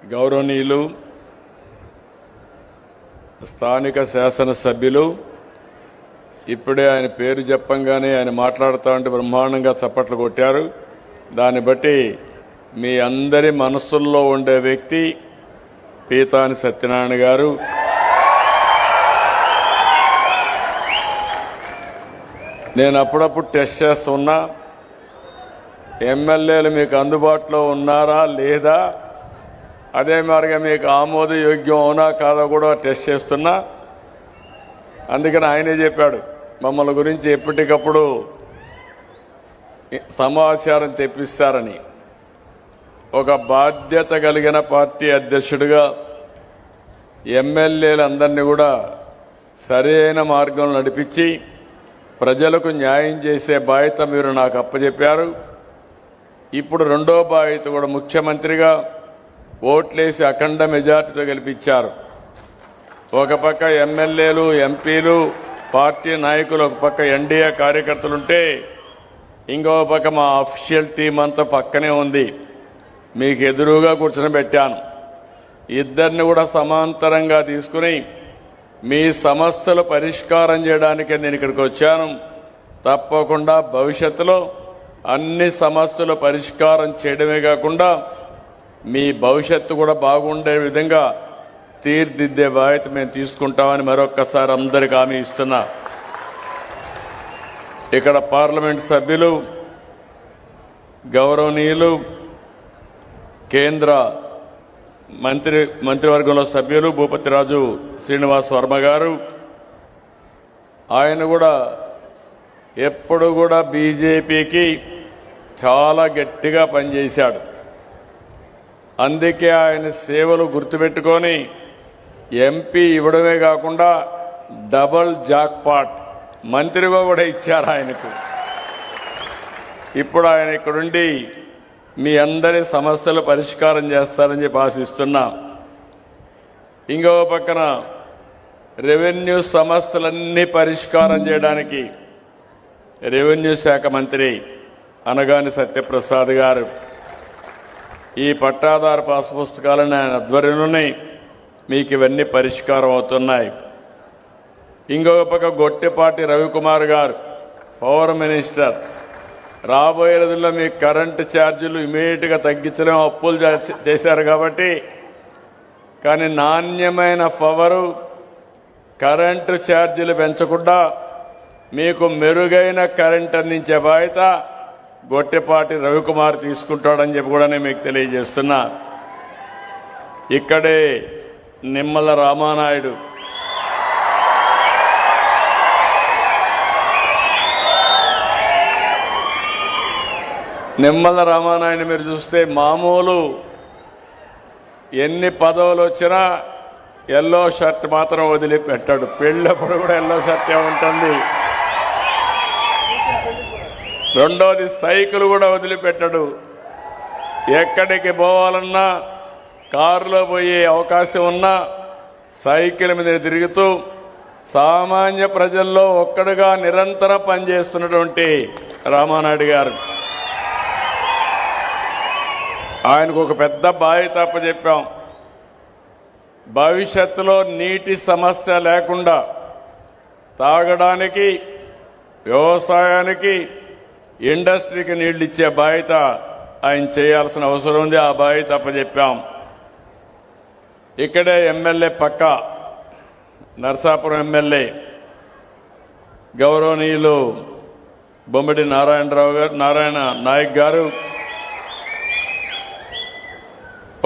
గౌరవనీయులు స్థానిక శాసనసభ్యులు ఇప్పుడే ఆయన పేరు చెప్పంగానే ఆయన మాట్లాడుతూ ఉంటే బ్రహ్మాండంగా చప్పట్లు కొట్టారు. దాన్ని బట్టి మీ అందరి మనస్సుల్లో ఉండే వ్యక్తి పీతాని సత్యనారాయణ గారు. నేను అప్పుడప్పుడు టెస్ట్ చేస్తున్నా, ఎమ్మెల్యేలు మీకు అందుబాటులో ఉన్నారా లేదా, అదే మాదిరిగా మీకు ఆమోదయోగ్యం అవునా కాదా కూడా టెస్ట్ చేస్తున్నా. అందుకని ఆయనే చెప్పాడు, మమ్మల్ని గురించి ఎప్పటికప్పుడు సమాచారం తెప్పిస్తారని. ఒక బాధ్యత కలిగిన పార్టీ అధ్యక్షుడిగా ఎమ్మెల్యేలందరినీ కూడా సరైన మార్గంలో నడిపించి ప్రజలకు న్యాయం చేసే బాధ్యత మీరు నాకు అప్పచెప్పారు. ఇప్పుడు రెండో బాధ్యత కూడా ముఖ్యమంత్రిగా ఓట్లేసి అఖండ మెజార్టీతో గెలిపించారు. ఒక పక్క ఎమ్మెల్యేలు, ఎంపీలు, పార్టీ నాయకులు, ఒక పక్క ఎన్డీఏ కార్యకర్తలుంటే ఇంకో పక్క మా అఫీషియల్ టీం అంతా పక్కనే ఉంది. మీకు ఎదురుగా కూర్చొని పెట్టాను. ఇద్దరిని కూడా సమాంతరంగా తీసుకుని మీ సమస్యలు పరిష్కారం చేయడానికే నేను ఇక్కడికి వచ్చాను. తప్పకుండా భవిష్యత్తులో అన్ని సమస్యలు పరిష్కారం చేయడమే కాకుండా మీ భవిష్యత్తు కూడా బాగుండే విధంగా తీర్దిద్దే బాధ్యత మేము తీసుకుంటామని మరొక్కసారి అందరికీ హామీ ఇస్తున్నా. ఇక్కడ పార్లమెంట్ సభ్యులు, గౌరవనీయులు, కేంద్ర మంత్రివర్గంలో సభ్యులు భూపతిరాజు శ్రీనివాస్ వర్మ గారు, ఆయన కూడా ఎప్పుడు కూడా బీజేపీకి చాలా గట్టిగా పనిచేశాడు. అందుకే ఆయన సేవలు గుర్తుపెట్టుకొని ఎంపీ ఇవ్వడమే కాకుండా డబల్ జాక్పాట్ మంత్రిగా కూడా ఇచ్చారు ఆయనకు. ఇప్పుడు ఆయన ఇక్కడుండి మీ అందరి సమస్యలు పరిష్కారం చేస్తారని చెప్పి ఆశిస్తున్నా. ఇంకో పక్కన రెవెన్యూ సమస్యలన్నీ పరిష్కారం చేయడానికి రెవెన్యూ శాఖ మంత్రి అనగాని సత్యప్రసాద్ గారు ఈ పట్టాదారు పాస్ పుస్తకాలను ఆయన ఆధ్వర్యంలోనే మీకు ఇవన్నీ పరిష్కారం అవుతున్నాయి. ఇంకొక పక్క గొట్టిపాటి రవికుమార్ గారు, పవర్ మినిస్టర్, రాబోయే రోజుల్లో మీకు కరెంటు ఛార్జీలు ఇమీడియట్గా తగ్గించలేం, అప్పులు చేశారు కాబట్టి. కానీ నాణ్యమైన పవరు, కరెంటు ఛార్జీలు పెంచకుండా మీకు మెరుగైన కరెంట్ అందించే బాధ్యత గొట్టిపాటి రవికుమార్ తీసుకుంటాడని చెప్పి కూడా నేను మీకు తెలియజేస్తున్నా. ఇక్కడే నిమ్మల రామానాయుడు, నిమ్మల రామానాయుడు మీరు చూస్తే మామూలు ఎన్ని పదవులు వచ్చినా ఎల్లో షర్ట్ మాత్రం వదిలిపెట్టాడు. పెళ్ళప్పుడు కూడా ఎల్లో షర్టే ఉంటుంది. రెండోది సైకిల్ కూడా వదిలిపెట్టాడు. ఎక్కడికి పోవాలన్నా కారులో పోయే అవకాశం ఉన్నా సైకిల్ మీద తిరుగుతూ సామాన్య ప్రజల్లో ఒక్కడుగా నిరంతరం పనిచేస్తున్నటువంటి రామానాయుడు గారు, ఆయనకు ఒక పెద్ద బాధ్యత అప్పచెప్పాం. భవిష్యత్తులో నీటి సమస్య లేకుండా తాగడానికి, వ్యవసాయానికి, ఇండస్ట్రీకి నీళ్లు ఇచ్చే బాధ్యత ఆయన చేయాల్సిన అవసరం ఉంది. ఆ బాధ్యత అప్పచెప్పాం. ఇక్కడే ఎమ్మెల్యే పక్క నరసాపురం ఎమ్మెల్యే గౌరవనీయులు బొమ్మిడి నారాయణ నాయక్ గారు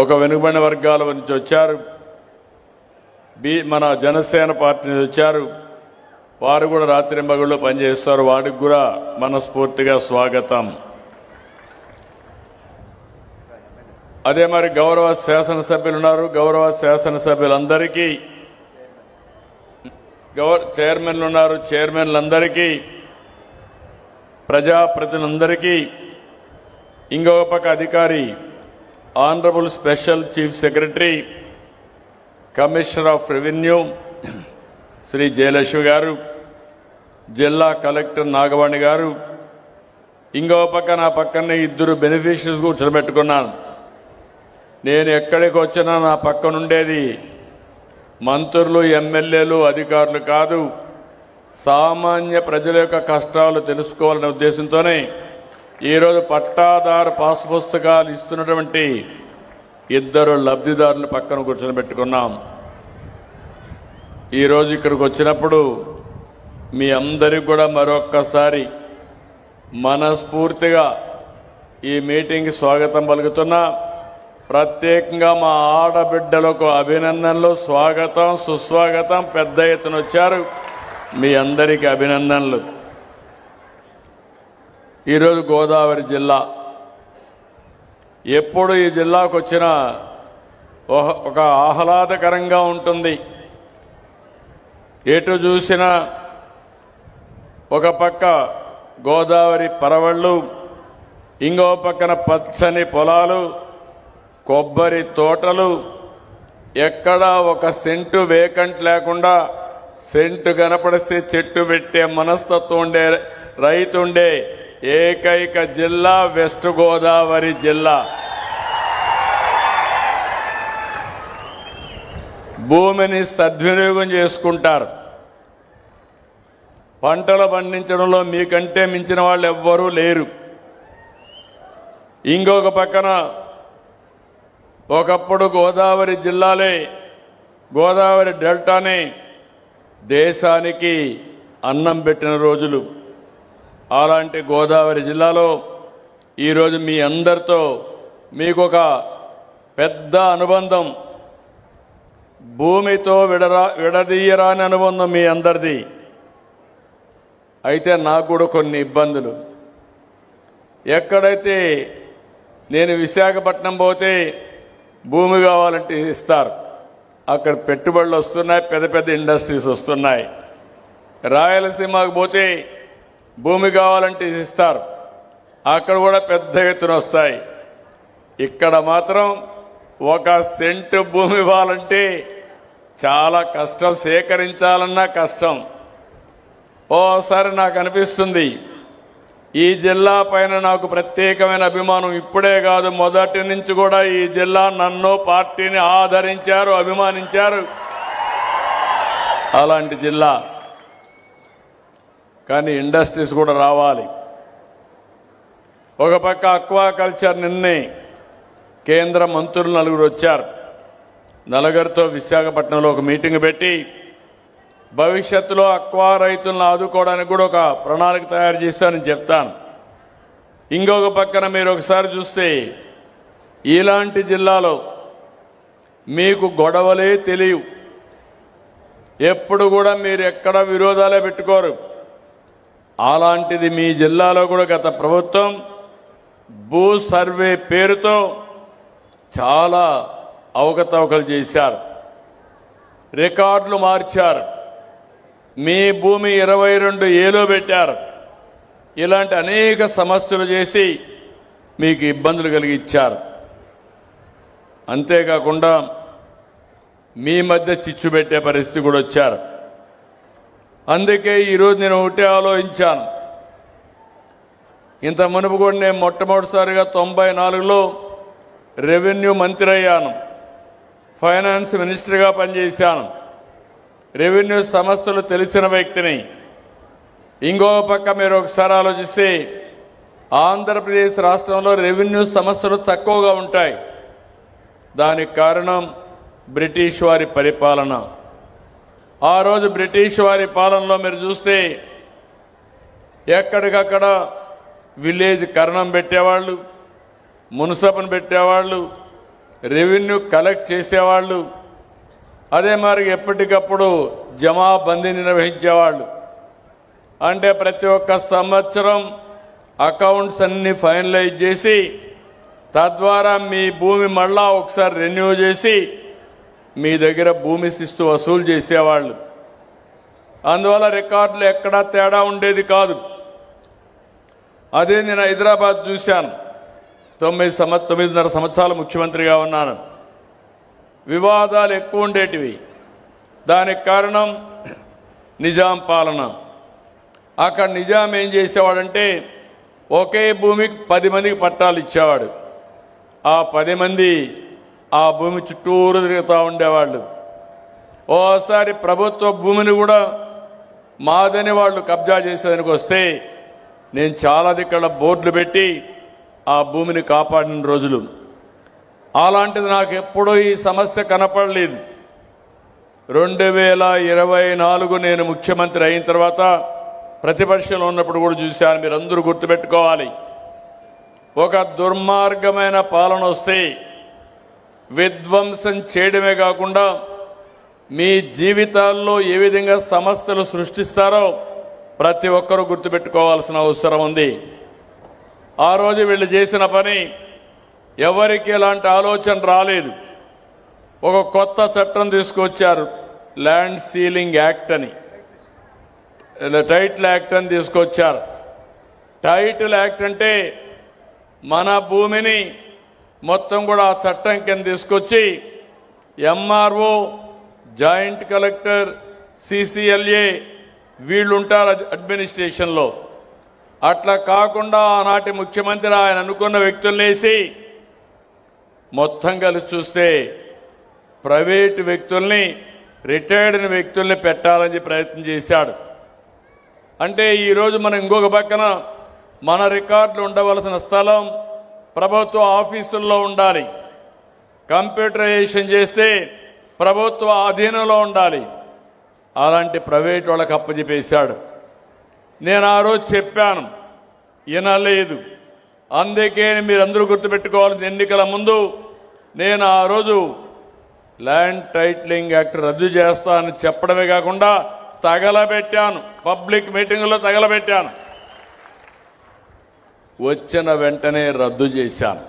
ఒక వెనుకబడిన వర్గాల నుంచి వచ్చారు. మన జనసేన పార్టీ నుంచి వచ్చారు. వారు కూడా రాత్రింబగళ్ళు పనిచేస్తారు. వాడికి కూడా మనస్ఫూర్తిగా స్వాగతం. అదే మరి గౌరవ శాసనసభ్యులు ఉన్నారు. గౌరవ శాసనసభ్యులందరికీ, చైర్మన్లు ఉన్నారు, చైర్మన్లందరికీ, ప్రజాప్రతినిధులందరికీ, ఇంకొక పక్క అధికారి honourable special chief secretary commissioner of revenue Shri Jayalakshmi గారు, జిల్లా కలెక్టర్ నాగవాణి గారు, ఇంకో పక్క నా పక్కనే ఇద్దరు బెనిఫిషరీస్ కూర్చోబెట్టుకున్నాను. నేను ఎక్కడికి వచ్చినా నా పక్కనుండేది మంత్రులు, ఎమ్మెల్యేలు, అధికారులు కాదు, సామాన్య ప్రజల యొక్క కష్టాలు తెలుసుకోవాలనే ఉద్దేశంతోనే ఈరోజు పట్టాదారు పాస్ పుస్తకాలు ఇస్తున్నటువంటి 2 లబ్ధిదారులు పక్కన కూర్చొని పెట్టుకున్నాం. ఈరోజు ఇక్కడికి వచ్చినప్పుడు మీ అందరికీ కూడా మరొక్కసారి మనస్ఫూర్తిగా ఈ మీటింగ్కి స్వాగతం పలుకుతున్నా. ప్రత్యేకంగా మా ఆడబిడ్డలకు అభినందనలు, స్వాగతం, సుస్వాగతం. పెద్ద ఎత్తున వచ్చారు, మీ అందరికీ అభినందనలు. ఈరోజు గోదావరి జిల్లా ఎప్పుడు ఈ జిల్లాకు వచ్చినా ఒక ఆహ్లాదకరంగా ఉంటుంది. ఎటు చూసినా ఒక పక్క గోదావరి పరవళ్ళు, ఇంకో పక్కన పచ్చని పొలాలు, కొబ్బరి తోటలు, ఎక్కడా ఒక సెంటు వేకంట్ లేకుండా సెంటు కనపడిస్తే చెట్టు పెట్టే మనస్తత్వం ఉండే రైతు ఉండే ఏకైక జిల్లా వెస్ట్ గోదావరి జిల్లా. భూమిని సద్వినియోగం చేసుకుంటారు. పంటలు పండించడంలో మీకంటే మించిన వాళ్ళు ఎవ్వరూ లేరు. ఇంకొక పక్కన ఒకప్పుడు గోదావరి జిల్లాలే, గోదావరి డెల్టానే దేశానికి అన్నం పెట్టిన రోజులు. అలాంటి గోదావరి జిల్లాలో ఈరోజు మీ అందరితో మీకొక పెద్ద అనుబంధం, భూమితో విడదీయరాని అనుబంధం మీ అందరిది. అయితే నాకు కూడా కొన్ని ఇబ్బందులు. ఎక్కడైతే నేను విశాఖపట్నం పోతే భూమి కావాలంటే ఇస్తారు, అక్కడ పెట్టుబడులు వస్తున్నాయి, పెద్ద పెద్ద ఇండస్ట్రీస్ వస్తున్నాయి. రాయలసీమకు పోతే భూమి కావాలంటే ఇస్తారు, అక్కడ కూడా పెద్ద ఎత్తున వస్తాయి. ఇక్కడ మాత్రం ఒక సెంటు భూమి ఇవ్వాలంటే చాలా కష్టం, సేకరించాలన్నా కష్టం. ఓసారి నాకు అనిపిస్తుంది ఈ జిల్లా పైన నాకు ప్రత్యేకమైన అభిమానం ఇప్పుడే కాదు, మొదటి నుంచి కూడా ఈ జిల్లా నన్ను, పార్టీని ఆదరించారు, అభిమానించారు. అలాంటి జిల్లా. కానీ ఇండస్ట్రీస్ కూడా రావాలి. ఒక పక్క అక్వాకల్చర్, నిన్నే కేంద్ర మంత్రులు 4 వచ్చారు. నలుగురితో విశాఖపట్నంలో ఒక మీటింగ్ పెట్టి భవిష్యత్తులో అక్వా రైతులను ఆదుకోవడానికి కూడా ఒక ప్రణాళిక తయారు చేస్తానని చెప్తాను. ఇంకొక పక్కన మీరు ఒకసారి చూస్తే ఇలాంటి జిల్లాలో మీకు గొడవలే తెలియవు, ఎప్పుడు కూడా మీరు ఎక్కడ విరోధాలే పెట్టుకోరు. అలాంటిది మీ జిల్లాలో కూడా గత ప్రభుత్వం భూ సర్వే పేరుతో చాలా అవకతవకలు చేశారు, రికార్డులు మార్చారు, మీ భూమి 22 ఏలో పెట్టారు. ఇలాంటి అనేక సమస్యలు చేసి మీకు ఇబ్బందులు కలిగించారు. అంతేకాకుండా మీ మధ్య చిచ్చు పెట్టే పరిస్థితి కూడా వచ్చారు. అందుకే ఈరోజు నేను ఒకటే ఆలోచించాను. ఇంత మునుపు కూడా నేను మొట్టమొదటిసారిగా 94లో రెవెన్యూ మంత్రి అయ్యాను, ఫైనాన్స్ మినిస్టర్గా పనిచేశాను, రెవెన్యూ సమస్యలు తెలిసిన వ్యక్తిని. ఇంకో పక్క మీరు ఒకసారి ఆలోచిస్తే ఆంధ్రప్రదేశ్ రాష్ట్రంలో రెవెన్యూ సమస్యలు తక్కువగా ఉంటాయి. దానికి కారణం బ్రిటిష్ వారి పరిపాలన. ఆ రోజు బ్రిటిష్ వారి పాలనలో మీరు చూస్తే ఎక్కడికక్కడ విలేజ్ కరణం పెట్టేవాళ్ళు, మున్సిపల్ని పెట్టేవాళ్ళు, రెవెన్యూ కలెక్ట్ చేసేవాళ్ళు. అదే మరి ఎప్పటికప్పుడు జమాబందీని నిర్వహించేవాళ్ళు. అంటే ప్రతి ఒక్క సంవత్సరం అకౌంట్స్ అన్ని ఫైనలైజ్ చేసి తద్వారా మీ భూమి మళ్ళా ఒకసారి రెన్యూ చేసి మీ దగ్గర భూమి శిస్తు వసూలు చేసేవాళ్ళు. అందువల్ల రికార్డులు ఎక్కడా తేడా ఉండేది కాదు. అదే నేను హైదరాబాద్ చూశాను. 9.5 సంవత్సరాలు ముఖ్యమంత్రిగా ఉన్నాను. వివాదాలు ఎక్కువ ఉండేటివి. దానికి కారణం నిజాం పాలన. అక్కడ నిజాం ఏం చేసేవాడంటే ఒకే భూమికి 10 మందికి పట్టాలు ఇచ్చేవాడు. ఆ 10 మంది ఆ భూమి చుట్టూరు తిరుగుతూ ఉండేవాళ్ళు. ఓసారి ప్రభుత్వ భూమిని కూడా మాదని వాళ్ళు కబ్జా చేసేదానికి వస్తే నేను చాలా దిక్కడ బోర్డులు పెట్టి ఆ భూమిని కాపాడిన రోజులు. అలాంటిది నాకు ఎప్పుడూ ఈ సమస్య కనపడలేదు. 2024 నేను ముఖ్యమంత్రి అయిన తర్వాత ప్రతిపక్షంలో ఉన్నప్పుడు కూడా చూశాను. మీరందరూ గుర్తుపెట్టుకోవాలి, ఒక దుర్మార్గమైన పాలన వస్తే విధ్వంసం చేయడమే కాకుండా మీ జీవితాల్లో ఏ విధంగా సమస్యలు సృష్టిస్తారో ప్రతి ఒక్కరూ గుర్తుపెట్టుకోవాల్సిన అవసరం ఉంది. ఆ రోజు వీళ్ళు చేసిన పని ఎవరికి ఎలాంటి ఆలోచన రాలేదు. ఒక కొత్త చట్టం తీసుకొచ్చారు, ల్యాండ్ సీలింగ్ యాక్ట్ అని, టైటిల్ యాక్ట్ అని తీసుకొచ్చారు. టైటిల్ యాక్ట్ అంటే మన భూమిని మొత్తం కూడా ఆ చట్టం కింద తీసుకొచ్చి ఎంఆర్ఓ, జాయింట్ కలెక్టర్, సిసిఎల్ఏ వీళ్ళు ఉంటారు అడ్మినిస్ట్రేషన్లో. అట్లా కాకుండా ఆనాటి ముఖ్యమంత్రి ఆయన అనుకున్న వ్యక్తులనేసి మొత్తం కలిసి చూస్తే ప్రైవేటు వ్యక్తుల్ని, రిటైర్డ్ వ్యక్తుల్ని పెట్టాలని ప్రయత్నం చేశాడు. అంటే ఈరోజు మనం ఇంకొక పక్కన మన రికార్డులు ఉండవలసిన స్థలం ప్రభుత్వ ఆఫీసుల్లో ఉండాలి, కంప్యూటరైజేషన్ చేస్తే ప్రభుత్వ ఆధీనంలో ఉండాలి. అలాంటి ప్రైవేట్ వాళ్ళకి అప్పచెప్పేశాడు. నేను ఆ రోజు చెప్పాను, వినలేదు. అందుకే మీరందరూ గుర్తుపెట్టుకోవాల్సిన ఎన్నికల ముందు నేను ఆ రోజు ల్యాండ్ టైటిలింగ్ యాక్ట్ రద్దు చేస్తానని చెప్పడమే కాకుండా తగలబెట్టాను, పబ్లిక్ మీటింగులో తగలబెట్టాను. వచ్చిన వెంటనే రద్దు చేశాను.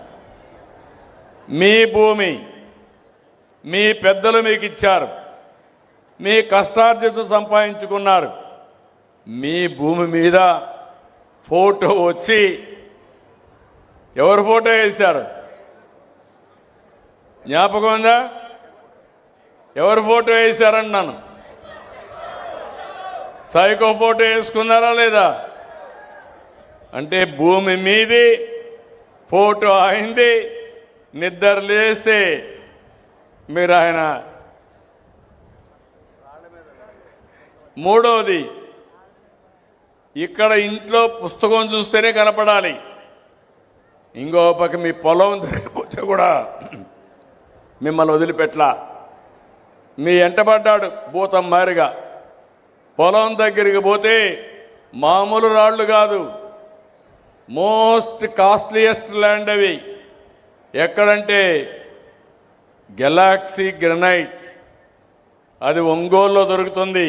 మీ భూమి మీ పెద్దలు మీకు ఇచ్చారు, మీ కష్టార్జితం సంపాదించుకున్నారు. మీ భూమి మీద ఫోటో వచ్చి ఎవరు ఫోటో వేశారు? జ్ఞాపకం ఉందా? ఎవరు ఫోటో వేశారన్నాను. సైకో ఫోటో వేసుకున్నారా లేదా? అంటే భూమి మీది ఫోటో అయింది. నిద్ర లేస్తే మీరు ఆయన. మూడవది, ఇక్కడ ఇంట్లో పుస్తకం చూస్తేనే కనపడాలి. ఇంకో పక్క మీ పొలం తిరిగిపోతే కూడా మిమ్మల్ని వదిలిపెట్టలా. మీ ఎంటబడ్డాడు భూతం మారిగా. పొలం దగ్గరికి పోతే మామూలు రాళ్లు కాదు, మోస్ట్ కాస్ట్లీయెస్ట్ ల్యాండ్ అవి. ఎక్కడంటే గెలాక్సీ గ్రనైట్, అది ఒంగోలులో దొరుకుతుంది.